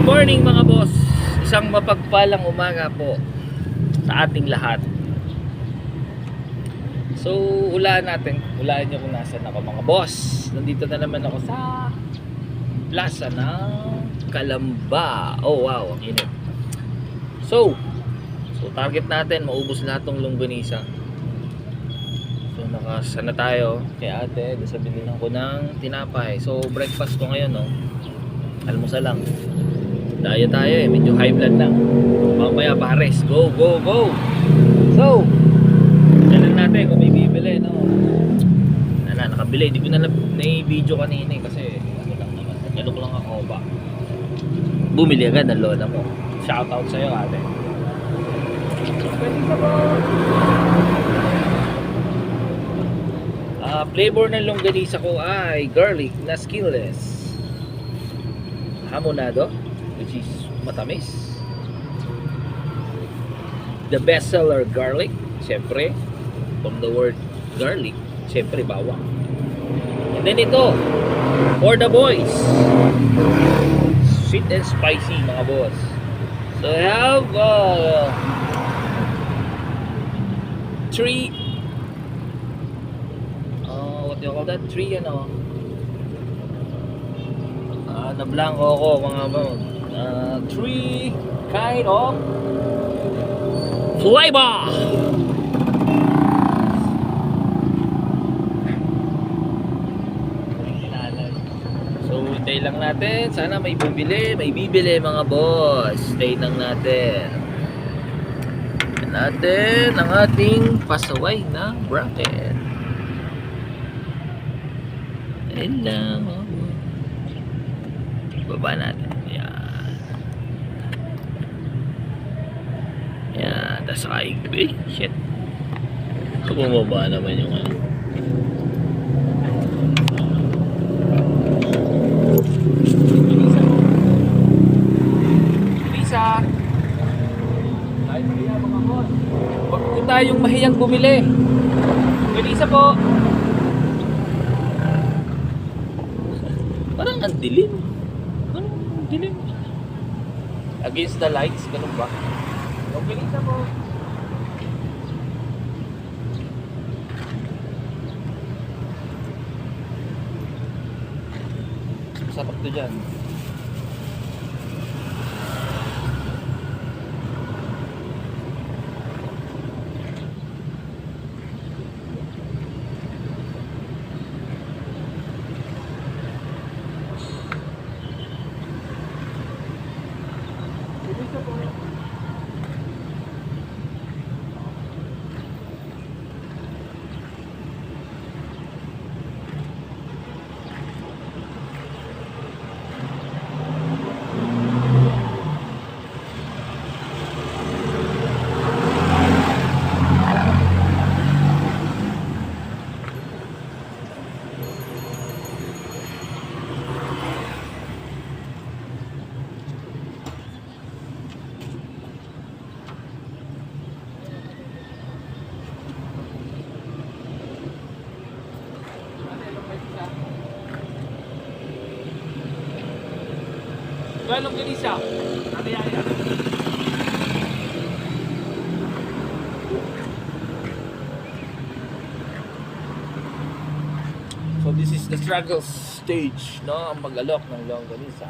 morning mga boss. Isang mapagpalang umaga po sa ating lahat. So, hulaan nyo kung nasan ako mga boss. Nandito na naman ako sa plaza ng Calamba. Oh wow, ang init. So target natin maubos lahat ng longganisa. So nakasa na tayo kay ate. Sa bilihan ko ng tinapay. So breakfast ko ngayon, no. Almusal lang. Daya tayo eh, medyo high blood lang. Mamaya pares, go. So, tignan natin kung may bibili, no. Nakabili, hindi ko na na-video kanina eh, kasi ano lang naman, nagano ko lang ako ba. Bumili agad ang lola mo. Shout out sa'yo ate. Flavor ng longganisa ko ay garlic na skinless, hamonado, which is matamis. The best seller garlic, syempre from the word garlic, syempre bawang. And then ito for the boys, sweet and spicy mga boss. So I have three what do you call that? Three na blanco ko mga boss. Three kind of flavor. So hintay lang natin. Sana may bibili mga boss. Stay lang natin. Yan natin ang ating pasaway na bracket. Ayun lang. Baba natin. Yan, tas kaigbi. Shit. Bumaba naman yung ano. Lisa. Kahit kaya mga boss. Huwag po tayong mahiyang bumili. Lisa po. Parang ang dilim. Parang dilim. Against the lights, ganun ba? Okay, Lisa po. Sarap to dyan. Galong ganisa. Natayaya. So this is the struggle stage, no? Ang mag-alok ng longganisa.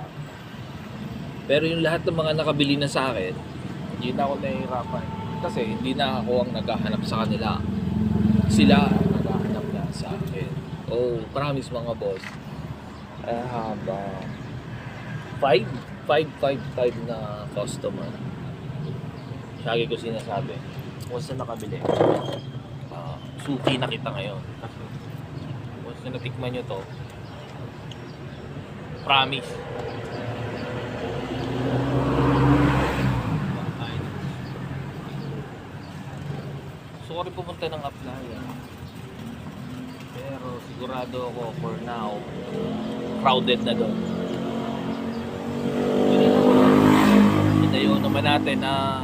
Pero yung lahat ng mga nakabili na sa akin, hindi na ako nahihirapan. Kasi hindi na ako ang naghahanap sa kanila. Sila ang naghahanap na sa akin. Oh, promise mga boss. I have 5 na customer. Lagi ko sinasabi, once na nakabili, suki na kita ngayon. Once na natikman nyo to, promise. Sorry pumunta ng Aplaya. Pero sigurado ako for now, crowded na doon. Inayon naman natin na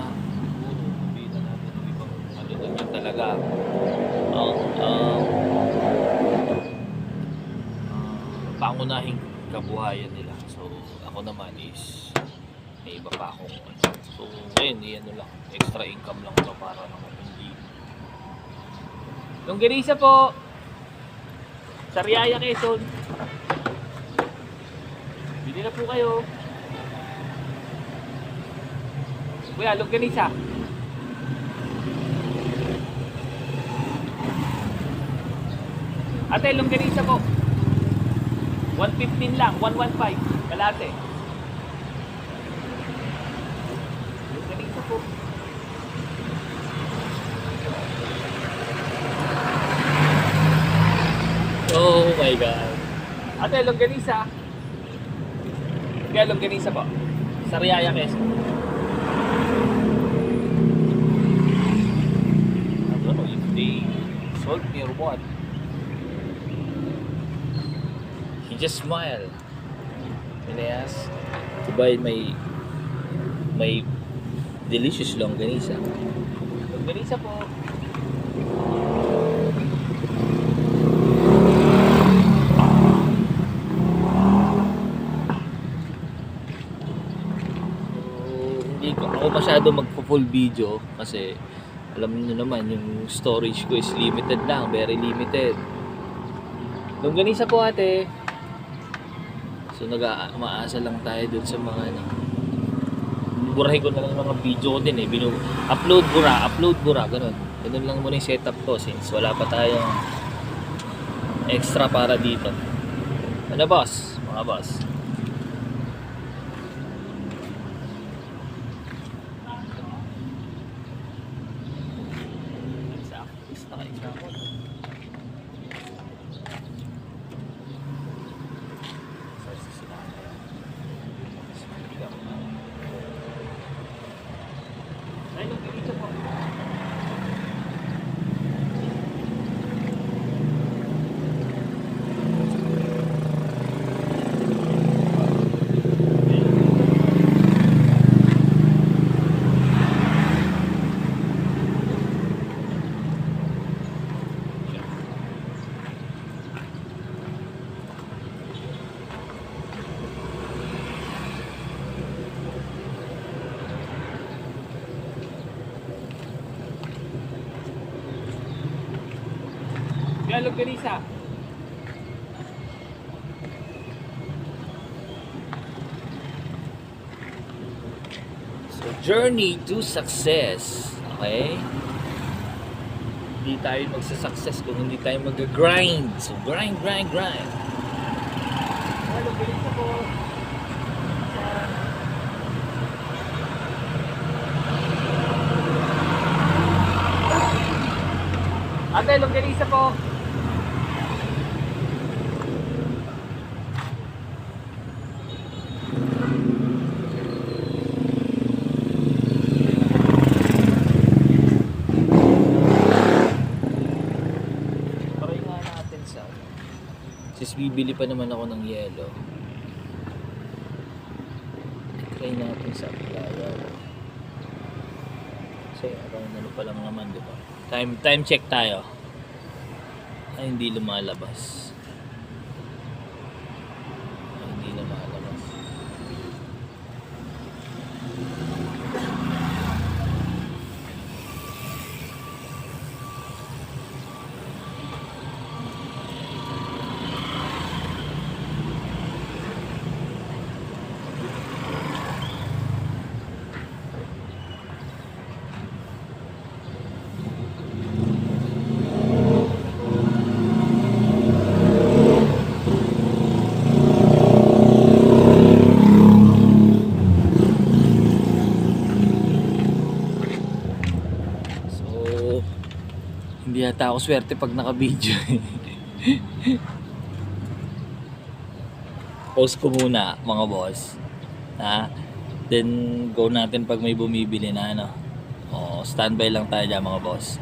sabihin natin ng ibang malutugan talaga ang pangunahing kabuhayan nila. So ako naman is may iba pa akong so ngayon ano lang, extra income lang to para naman hindi. Longganisa po Sariaya, Quezon. Bili na po kayo. Kuya, longganisa. Ate, longganisa po. 115 lang, 115. Kalate. Longganisa po. Oh my God. Ate, longganisa. Kaya longganisa po. Sariaya, Quezon. I don't know if they sold me or what. He just smiled when I asked to buy my delicious longganisa. Longganisa po. Hindi ako masyado magpo-full video kasi alam niyo naman yung storage ko is limited lang, very limited. Longganisa po ate. So umaasa lang tayo dun sa mga burahin ko na lang mga video ko din eh. Upload bura, ganun. Ganun lang muna yung setup ko since wala pa tayong extra para dito. Ano boss? Mga boss. Longganisa. So, journey to success. Okay? Hindi tayo magsa-success kung hindi tayo mag-grind. So, grind. Longganisa po. Ate, longganisa po. Since bibili pa naman ako ng yelo, try natin sa Apulayaw. Kasi around ano pa lang naman, di ba? Time check tayo. Ay, hindi lumalabas. Hindi yata ako swerte pag naka-video. Post ko muna mga boss. Ha? Then go natin pag may bumibili na ano. O, standby lang tayo dyan mga boss.